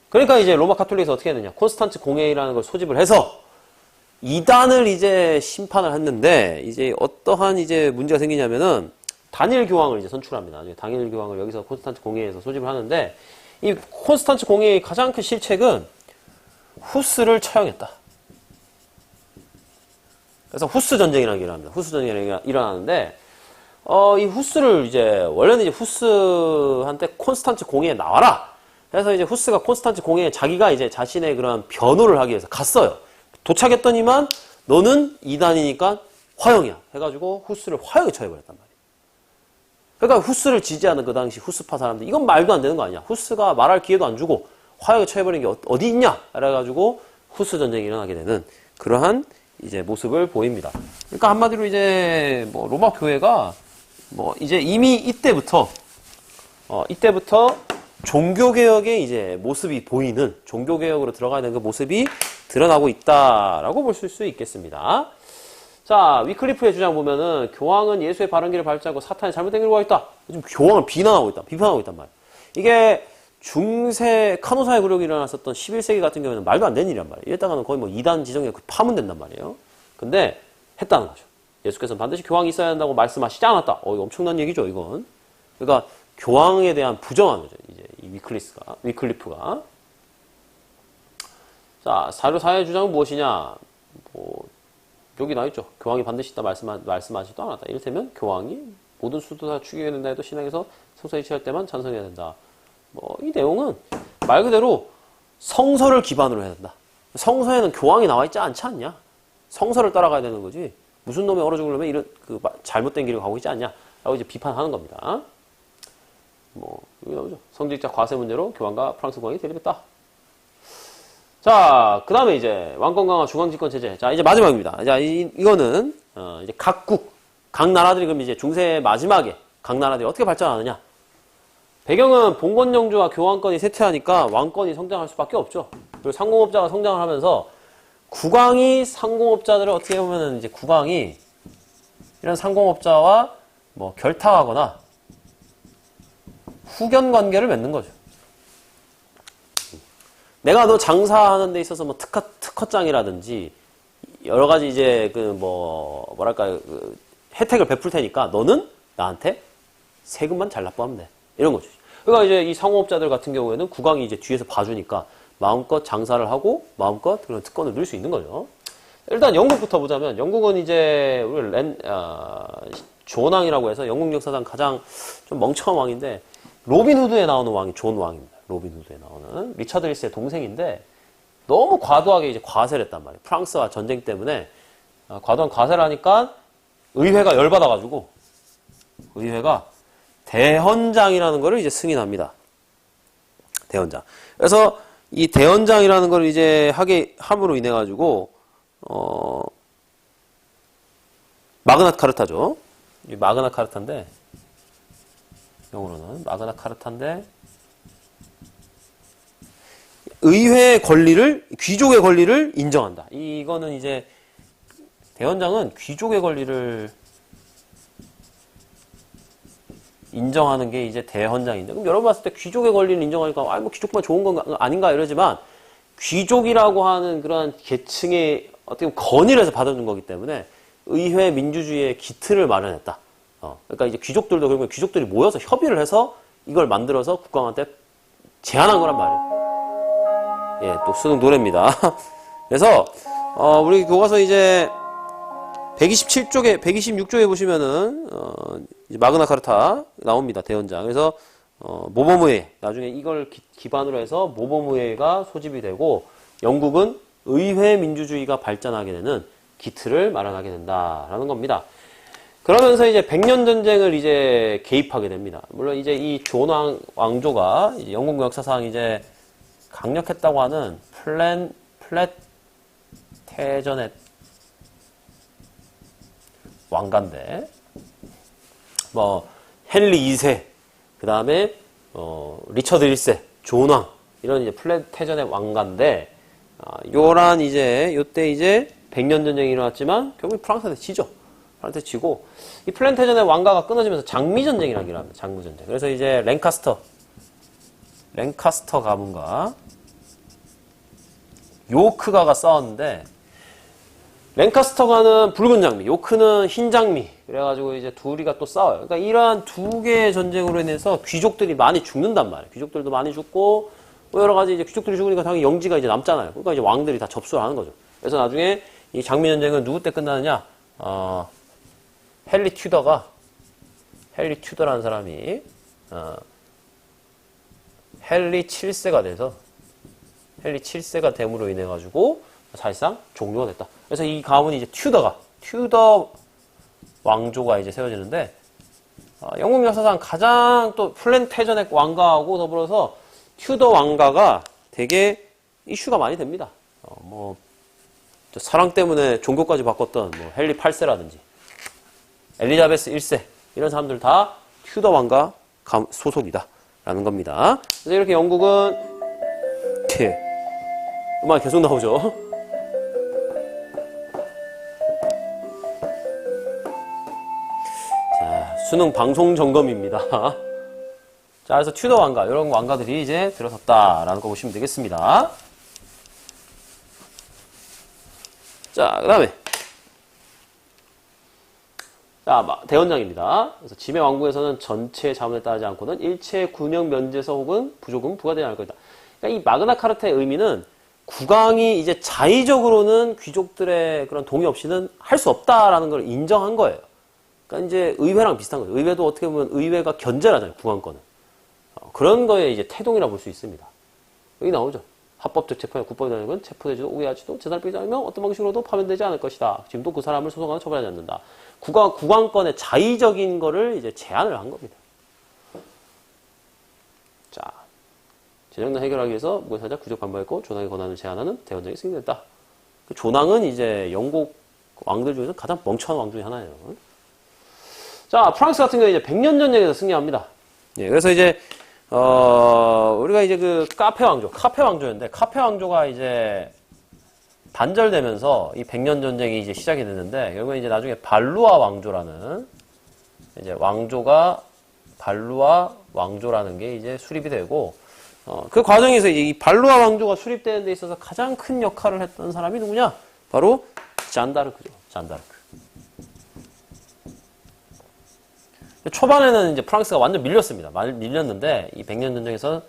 그러니까 이제 로마 카톨릭에서 어떻게 했느냐. 콘스탄츠 공회라는 걸 소집을 해서, 이단을 이제 심판을 했는데, 이제 어떠한 이제 문제가 생기냐면은, 단일 교황을 이제 선출합니다. 나중에 단일 교황을 여기서 콘스탄츠 공회에서 소집을 하는데, 이 콘스탄츠 공회의 가장 큰 실책은 후스를 처형했다. 그래서 후스 전쟁이라는 게 일어납니다. 후스 전쟁이 일어나는데, 이 후스를 이제, 원래는 이제 후스한테 콘스탄츠 공회에 나와라! 그래서 이제 후스가 콘스탄츠 공회에 자기가 이제 자신의 그런 변호를 하기 위해서 갔어요. 도착했더니만, 너는 이단이니까 화형이야. 해가지고 후스를 화형에 처해버렸단 말이에요. 그러니까 후스를 지지하는 그 당시 후스파 사람들, 이건 말도 안 되는 거 아니야. 후스가 말할 기회도 안 주고 화형에 처해버린 게 어디 있냐? 그래가지고 후스 전쟁이 일어나게 되는 그러한 이제 모습을 보입니다. 그러니까 한마디로 이제 뭐 로마 교회가 뭐 이제 이미 이때부터 종교개혁의 이제 모습이 보이는 종교개혁으로 들어가야 되는 그 모습이 드러나고 있다라고 볼 수 있겠습니다. 자, 위클리프의 주장 보면은 교황은 예수의 바른 길을 밟자고 사탄이 잘못된 길을 가고 있다. 지금 교황을 비판하고 있단 말이에요. 이게 중세 카노사의 굴욕이 일어났었던 11세기 같은 경우에는 말도 안 되는 일이란 말이에요. 이랬다가는 거의 뭐 이단 지정에 파문된단 말이에요. 근데 했다는 거죠. 예수께서는 반드시 교황이 있어야 한다고 말씀하시지 않았다. 이거 엄청난 얘기죠, 이건. 그러니까 교황에 대한 부정한 거죠. 이제 이 위클리프가. 자, 사료 사회 주장은 무엇이냐? 여기 나와있죠. 교황이 반드시 있다 말씀하지도 않았다. 이를테면 교황이 모든 수도 다 죽여야 된다 해도 신앙에서 성서에 취할 때만 찬성해야 된다. 뭐 이 내용은 말 그대로 성서를 기반으로 해야 된다. 성서에는 교황이 나와있지 않지 않냐? 성서를 따라가야 되는 거지. 무슨 놈이 얼어 죽으려면 이런 잘못된 길을 가고 있지 않냐? 라고 이제 비판하는 겁니다. 뭐 여기 나오죠. 성직자 과세 문제로 교황과 프랑스 국왕이 대립했다. 자, 그 다음에 이제 왕권 강화 중앙집권 체제. 자, 이제 마지막입니다. 자, 이거는 이제 각 나라들이 그럼 이제 중세 마지막에 각 나라들이 어떻게 발전하느냐? 배경은 봉건 영주와 교황권이 쇠퇴하니까 왕권이 성장할 수밖에 없죠. 그리고 상공업자가 성장을 하면서 국왕이 상공업자들을 어떻게 보면은 이제 국왕이 이런 상공업자와 뭐 결탁하거나 후견 관계를 맺는 거죠. 내가 너 장사하는 데 있어서 뭐 특허장이라든지 여러 가지 이제 혜택을 베풀 테니까 너는 나한테 세금만 잘 납부하면 돼. 이런 거죠. 그러니까 이제 이 상호업자들 같은 경우에는 국왕이 이제 뒤에서 봐주니까 마음껏 장사를 하고 마음껏 그런 특권을 누릴 수 있는 거죠. 일단 영국부터 보자면 영국은 이제 우리 존 왕이라고 해서 영국 역사상 가장 좀 멍청한 왕인데 로빈 후드에 나오는 왕이 존 왕입니다. 로빈 후드에 나오는 리처드 1세의 동생인데 너무 과도하게 이제 과세를 했단 말이에요. 프랑스와 전쟁 때문에 과도한 과세를 하니까 의회가 열받아가지고 의회가 대헌장이라는 거를 이제 승인합니다. 대헌장. 그래서 이 대헌장이라는 걸 이제 함으로 인해 가지고 마그나 카르타죠. 이 마그나 카르타인데 영어로는 마그나 카르타인데 의회의 권리를 귀족의 권리를 인정한다. 이거는 이제 대헌장은 귀족의 권리를 인정하는 게 이제 대헌장인데, 그럼 여러분 봤을 때 귀족의 권리를 인정하니까 뭐 귀족만 좋은 건가 아닌가 이러지만 귀족이라고 하는 그런 계층의 어떻게 보면 건의를 해서 받아준 거기 때문에 의회 민주주의의 기틀을 마련했다. 그러니까 이제 귀족들도 그러면 귀족들이 모여서 협의를 해서 이걸 만들어서 국왕한테 제안한 거란 말이에요. 예, 또 수능 노래입니다. 그래서 우리 교과서 이제 127쪽에 126쪽에 보시면은 이제 마그나 카르타 나옵니다. 대헌장. 그래서 모범의회, 나중에 이걸 기반으로 해서 모범의회가 소집이 되고 영국은 의회 민주주의가 발전하게 되는 기틀을 마련하게 된다라는 겁니다. 그러면서 이제 백년 전쟁을 이제 개입하게 됩니다. 물론 이제 이 존 왕조가 이제 영국 역사상 이제 강력했다고 하는 플랜테저넷 왕가인데, 뭐 헨리 2세, 그 다음에 리처드 1세, 존왕 이런 이제 플랜테저넷 왕가인데, 요란 이제 요때 이제 백년 전쟁이 일어났지만 결국 프랑스한테 지죠. 프랑스한테 지고 이 플랜테저넷 왕가가 끊어지면서 장미 전쟁이라는 게 나옵니다. 장미 전쟁. 그래서 이제 랭카스터 가문과 요크가가 싸웠는데, 랭카스터가는 붉은 장미, 요크는 흰 장미. 그래가지고 이제 둘이가 또 싸워요. 그러니까 이러한 두 개의 전쟁으로 인해서 귀족들이 많이 죽는단 말이에요. 귀족들도 많이 죽고, 뭐 여러 가지 이제 귀족들이 죽으니까 당연히 영지가 이제 남잖아요. 그러니까 이제 왕들이 다 접수를 하는 거죠. 그래서 나중에 이 장미 전쟁은 누구 때 끝나느냐? 헨리 튜더라는 사람이, 헨리 7세가 돼서, 헨리 7세가 됨으로 인해 가지고 사실상 종료가 됐다. 그래서 이 가문이 이제 튜더 왕조가 이제 세워지는데, 영국 역사상 가장 또 플랜테저넷 왕가하고 더불어서 튜더 왕가가 되게 이슈가 많이 됩니다. 뭐 사랑 때문에 종교까지 바꿨던 뭐 헨리 8세라든지 엘리자베스 1세 이런 사람들 다 튜더 왕가 소속이다라는 겁니다. 그래서 이렇게 영국은 음악이 계속 나오죠. 자, 수능 방송 점검입니다. 자, 그래서 튜더 왕가, 이런 왕가들이 이제 들어섰다라는 거 보시면 되겠습니다. 자, 그 다음에. 자, 대헌장입니다. 그래서 지배 왕국에서는 전체 자문에 따르지 않고는 일체 군역 면제서 혹은 부조금 부과되지 않을 것이다. 그러니까 이 마그나 카르타의 의미는 국왕이 이제 자의적으로는 귀족들의 그런 동의 없이는 할 수 없다라는 걸 인정한 거예요. 그러니까 이제 의회랑 비슷한 거죠. 의회도 어떻게 보면 의회가 견제를 하잖아요. 국왕권은. 그런 거에 이제 태동이라 볼 수 있습니다. 여기 나오죠. 합법적 체포나 국법이라는 건 체포되지도 오해하지도 재산을 뺏지 않으면 어떤 방식으로도 파면되지 않을 것이다. 지금도 그 사람을 소송하는 처벌하지 않는다. 국왕권의 자의적인 거를 이제 제한을 한 겁니다. 자, 재정난 해결하기 위해서 무관사자 귀족 반발했고 조낭의 권한을 제한하는 대헌정이 승인됐다. 그 조낭은 이제 영국 왕들 중에서 가장 멍청한 왕 중에 하나예요. 자, 프랑스 같은 경우에 이제 100년 전쟁에서 승리합니다. 예, 그래서 이제 우리가 이제 그 카페 왕조였는데 카페 왕조가 이제 단절되면서 이 100년 전쟁이 이제 시작이 됐는데 결국에 이제 나중에 발루아 왕조라는 이제 발루아 왕조라는 게 이제 수립이 되고 그 과정에서 이 발루아 왕조가 수립되는 데 있어서 가장 큰 역할을 했던 사람이 누구냐? 바로 잔다르크죠. 잔다르크. 초반에는 이제 프랑스가 완전 밀렸습니다. 밀렸는데 이 100년 전쟁에서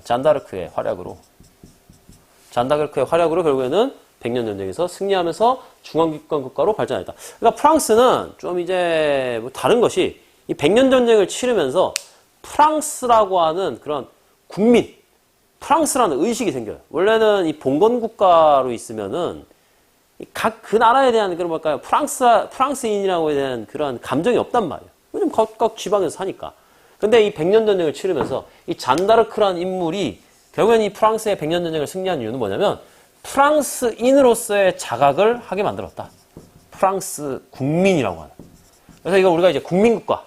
잔다르크의 활약으로 결국에는 100년 전쟁에서 승리하면서 중앙기권 국가로 발전했다. 그러니까 프랑스는 좀 이제 뭐 다른 것이 이 100년 전쟁을 치르면서 프랑스라고 하는 그런 프랑스라는 의식이 생겨요. 원래는 이 봉건 국가로 있으면은 각 그 나라에 대한 그런 뭘까요? 프랑스인이라고 대한 그런 감정이 없단 말이에요. 왜냐면 각각 지방에서 사니까. 근데 이 100년 전쟁을 치르면서 이 잔다르크라는 인물이 결국엔 이 프랑스의 100년 전쟁을 승리한 이유는 뭐냐면 프랑스인으로서의 자각을 하게 만들었다. 프랑스 국민이라고 하는. 그래서 이거 우리가 이제 국민국가.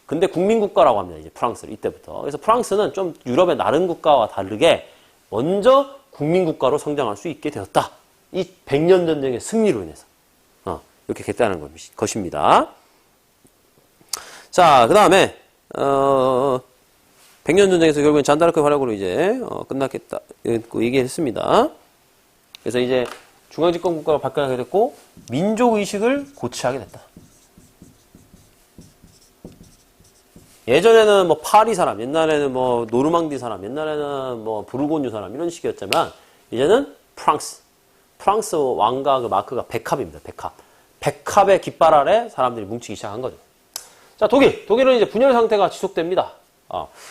근데 국민국가라고 합니다. 이제 프랑스를 이때부터. 그래서 프랑스는 좀 유럽의 다른 국가와 다르게 먼저 국민국가로 성장할 수 있게 되었다. 이 100년 전쟁의 승리로 인해서. 이렇게 됐다는 것입니다. 자, 그 다음에, 100년 전쟁에서 결국엔 잔다르크 활약으로 이제, 끝났겠다. 얘기했습니다. 그래서 이제 중앙집권 국가로 발전하게 됐고, 민족의식을 고취하게 됐다. 예전에는 뭐 파리 사람, 옛날에는 뭐 노르망디 사람, 옛날에는 뭐 부르고뉴 사람 이런 식이었지만, 이제는 프랑스 왕가 그 마크가 백합입니다. 백합의 깃발 아래 사람들이 뭉치기 시작한 거죠. 자, 독일은 이제 분열 상태가 지속됩니다.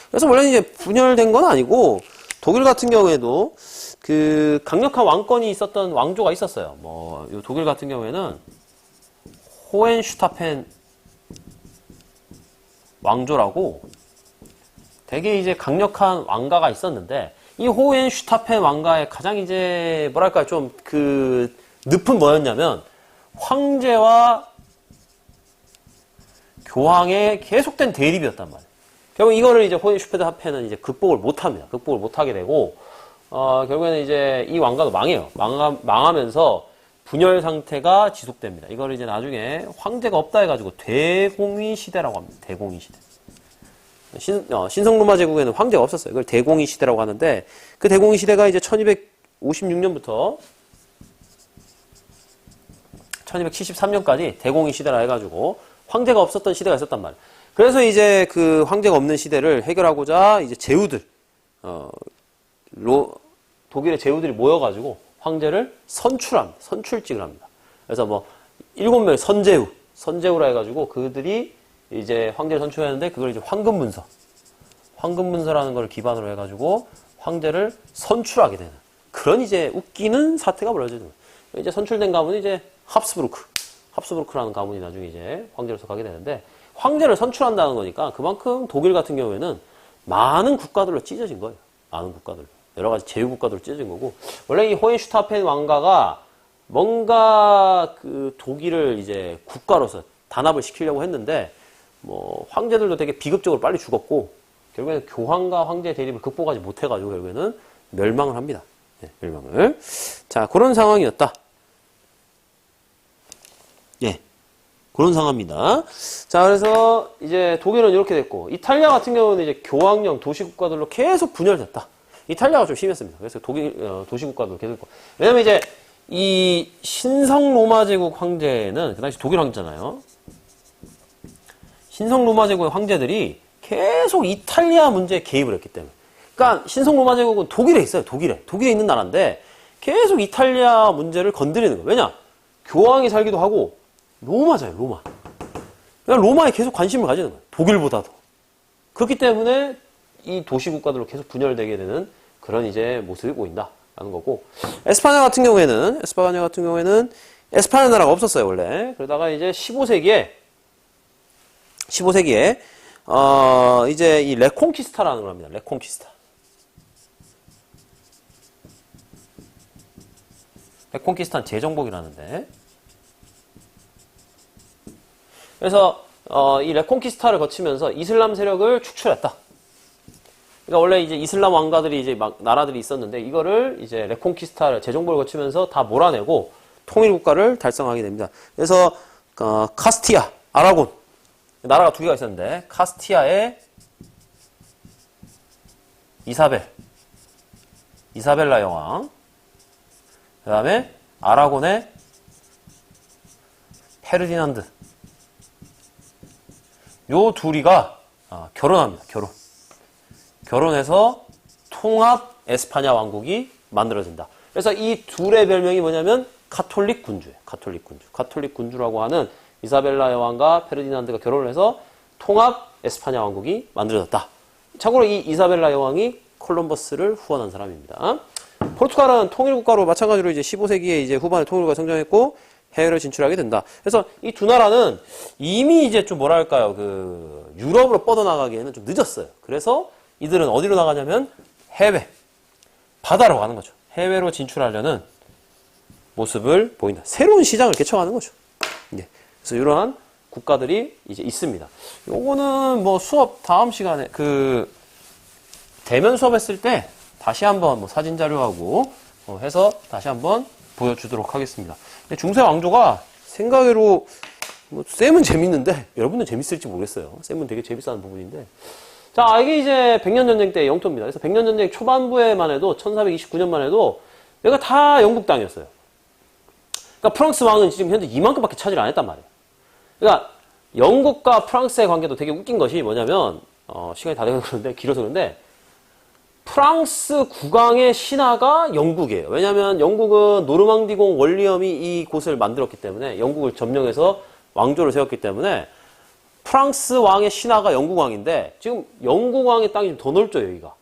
그래서 원래는 이제 분열된 건 아니고, 독일 같은 경우에도 그 강력한 왕권이 있었던 왕조가 있었어요. 뭐, 요 독일 같은 경우에는 호헨슈타펜 왕조라고 되게 이제 강력한 왕가가 있었는데, 이 호헨슈타펜 왕가의 가장 이제, 뭐랄까, 좀 그, 늪은 뭐였냐면, 황제와 교황의 계속된 대립이었단 말이에요. 결국 이거를 이제 호헨슈타펜은 이제 극복을 못합니다. 극복을 못하게 되고, 결국에는 이제 이 왕가도 망해요. 망하면서 분열 상태가 지속됩니다. 이거를 이제 나중에 황제가 없다 해가지고 대공의 시대라고 합니다. 대공의 시대. 신성로마 제국에는 황제가 없었어요. 이걸 대공의 시대라고 하는데, 그 대공의 시대가 이제 1256년부터 1273년까지 대공의 시대라 해가지고 황제가 없었던 시대가 있었단 말이에요. 그래서 이제 그 황제가 없는 시대를 해결하고자 이제 제후들, 독일의 제후들이 모여가지고 황제를 선출직을 합니다. 그래서 뭐 7명의 선제후라 해가지고 그들이 이제 황제를 선출했는데 그걸 이제 황금문서라는 걸 기반으로 해가지고 황제를 선출하게 되는 그런 이제 웃기는 사태가 벌어지죠. 이제 선출된 가문이 이제 합스부르크라는 가문이 나중에 이제 황제로서 가게 되는데, 황제를 선출한다는 거니까 그만큼 독일 같은 경우에는 많은 국가들로 찢어진 거예요. 많은 국가들로. 여러 가지 제휴국가들로 찢어진 거고, 원래 이 호헨슈타펜 왕가가 뭔가 그 독일을 이제 국가로서 단합을 시키려고 했는데, 뭐 황제들도 되게 비극적으로 빨리 죽었고, 결국에는 교황과 황제 대립을 극복하지 못해가지고 결국에는 멸망을 합니다. 네, 멸망을. 자, 그런 상황이었다. 예. 그런 상황입니다. 자, 그래서 이제 독일은 이렇게 됐고, 이탈리아 같은 경우는 이제 교황령 도시국가들로 계속 분열됐다. 이탈리아가 좀 심했습니다. 그래서 도시국가도 계속 있고. 왜냐면 이제 이 신성 로마 제국 황제는 그 당시 독일 황제잖아요. 신성 로마 제국의 황제들이 계속 이탈리아 문제에 개입을 했기 때문에. 그러니까 신성 로마 제국은 독일에 있어요. 독일에 있는 나라인데 계속 이탈리아 문제를 건드리는 거예요. 왜냐? 교황이 살기도 하고 로마잖아요, 로마. 그냥 로마에 계속 관심을 가지는 거예요. 독일보다도. 그렇기 때문에 이 도시 국가들로 계속 분열되게 되는 그런 이제 모습이 보인다라는 거고. 에스파냐 같은 경우에는 에스파냐 나라가 없었어요, 원래. 그러다가 이제 15세기에 이제 이 레콩키스타라는 걸 합니다. 레콩키스타. 레콩키스타는 재정복이라는데. 그래서 이 레콩키스타를 거치면서 이슬람 세력을 축출했다. 그러니까 원래 이제 이슬람 왕가들이 이제 막 나라들이 있었는데 이거를 이제 레콩키스타를 재정복을 거치면서 다 몰아내고 통일 국가를 달성하게 됩니다. 그래서 카스티아, 아라곤 나라가 두 개가 있었는데 카스티아의 이사벨라 여왕, 그 다음에 아라곤의 페르디난드. 요 둘이가 결혼합니다. 결혼해서 통합 에스파냐 왕국이 만들어진다. 그래서 이 둘의 별명이 뭐냐면 카톨릭 군주예요. 카톨릭 군주라고 하는 이사벨라 여왕과 페르디난드가 결혼을 해서 통합 에스파냐 왕국이 만들어졌다. 참고로 이 이사벨라 여왕이 콜럼버스를 후원한 사람입니다. 포르투갈은 통일국가로 마찬가지로 이제 15세기에 이제 후반에 통일국가 성장했고 해외로 진출하게 된다. 그래서 이 두 나라는 이미 이제 좀 뭐랄까요, 그 유럽으로 뻗어나가기에는 좀 늦었어요. 그래서 이들은 어디로 나가냐면 해외, 바다로 가는 거죠. 해외로 진출하려는 모습을 보인다. 새로운 시장을 개척하는 거죠. 네. 그래서 이러한 국가들이 이제 있습니다. 요거는 뭐 수업 다음 시간에 그 대면 수업했을 때 다시 한번 뭐 사진 자료하고 해서 다시 한번 보여주도록 하겠습니다. 근데 중세 왕조가 생각외로 뭐 쌤은 재밌는데 여러분은 재밌을지 모르겠어요. 쌤은 되게 재밌어하는 부분인데. 자, 이게 이제 백년전쟁 때 영토입니다. 그래서 백년전쟁 초반부에만 해도 1429년만 해도 여기가 다 영국 땅이었어요. 그러니까 프랑스 왕은 지금 현재 이만큼밖에 차지를 안 했단 말이에요. 그러니까 영국과 프랑스의 관계도 되게 웃긴 것이 뭐냐면 시간이 다 돼서 그런데 길어서 그런데 프랑스 국왕의 신하가 영국이에요. 왜냐하면 영국은 노르망디공 월리엄이 이곳을 만들었기 때문에 영국을 점령해서 왕조를 세웠기 때문에 프랑스 왕의 신하가 영국 왕인데 지금 영국 왕의 땅이 좀 더 넓죠, 여기가.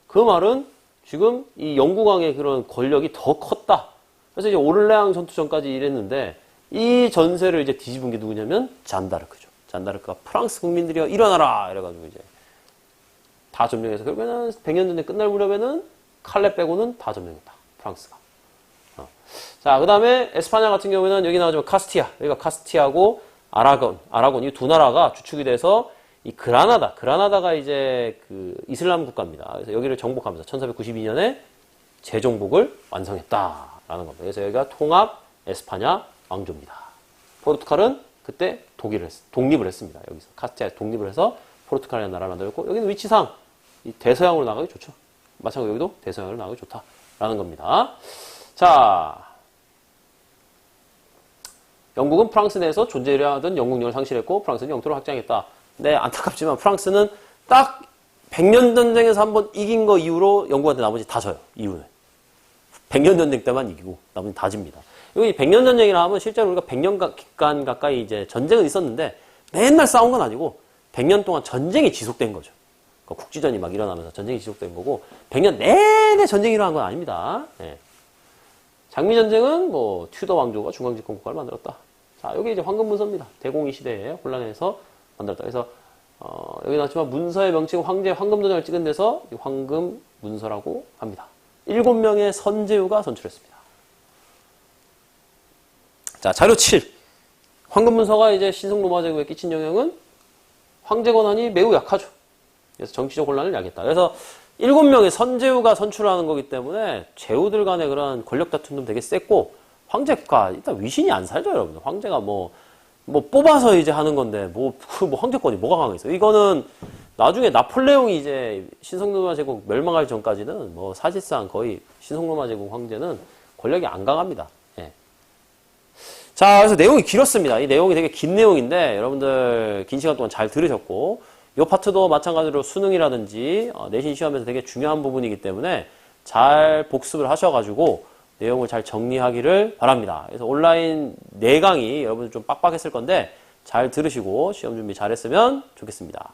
그 말은 지금 이 영국 왕의 그런 권력이 더 컸다. 그래서 이제 오를레앙 전투 전까지 이랬는데 이 전세를 이제 뒤집은 게 누구냐면 잔다르크죠. 잔다르크가 프랑스 국민들이여 일어나라 이래가지고 이제 다 점령해서 결국에는 백년전쟁 끝날 무렵에는 칼레 빼고는 다 점령했다. 프랑스가. 자, 그 다음에 에스파냐 같은 경우에는 여기 나오지만 카스티아. 여기가 카스티아고 아라곤 이 두 나라가 주축이 돼서 이 그라나다가 이제 그 이슬람 국가입니다. 그래서 여기를 정복하면서 1492년에 재정복을 완성했다라는 겁니다. 그래서 여기가 통합 에스파냐 왕조입니다. 포르투갈은 그때 독립을 했습니다. 여기서 카스티아에서 독립을 해서 포르투갈이라는 나라를 만들었고 여기는 위치상 이 대서양으로 나가기 좋죠. 마찬가지로 여기도 대서양으로 나가기 좋다라는 겁니다. 자, 영국은 프랑스 내에서 존재하던 영국령을 상실했고 프랑스는 영토를 확장했다. 네, 안타깝지만 프랑스는 딱 백년전쟁에서 한번 이긴 거 이후로 영국한테 나머지 다 져요. 이후는. 백년전쟁 때만 이기고 나머지 다 집니다. 이 백년전쟁이라 하면 실제로 우리가 100년 가까이 이제 전쟁은 있었는데 맨날 싸운 건 아니고 100년 동안 전쟁이 지속된 거죠. 그러니까 국지전이 막 일어나면서 전쟁이 지속된 거고 100년 내내 전쟁이 일어난 건 아닙니다. 네. 장미전쟁은 뭐 튜더 왕조가 중앙집권 국가를 만들었다. 자, 여기 이제 황금문서입니다. 대공의 시대에 혼란해서 만들었다. 그래서 여기 나왔지만 문서의 명칭은 황제 황금도장을 찍은 데서 황금문서라고 합니다. 7명의 선제후가 선출했습니다. 자, 자료 7. 황금문서가 이제 신성로마 제국에 끼친 영향은 황제 권한이 매우 약하죠. 그래서 정치적 혼란을 야기했다. 그래서 7명의 선제후가 선출하는 거기 때문에 제후들 간의 그런 권력 다툼도 되게 셌고 황제가 일단 위신이 안 살죠, 여러분들. 황제가 뭐 뽑아서 이제 하는 건데 뭐 황제권이 뭐가 강했어요. 이거는 나중에 나폴레옹이 이제 신성로마 제국 멸망할 전까지는 뭐 사실상 거의 신성로마 제국 황제는 권력이 안 강합니다. 예. 자, 그래서 내용이 길었습니다. 이 내용이 되게 긴 내용인데 여러분들 긴 시간 동안 잘 들으셨고 이 파트도 마찬가지로 수능이라든지 내신 시험에서 되게 중요한 부분이기 때문에 잘 복습을 하셔가지고 내용을 잘 정리하기를 바랍니다. 그래서 온라인 4강의 여러분 좀 빡빡했을 건데 잘 들으시고 시험 준비 잘했으면 좋겠습니다.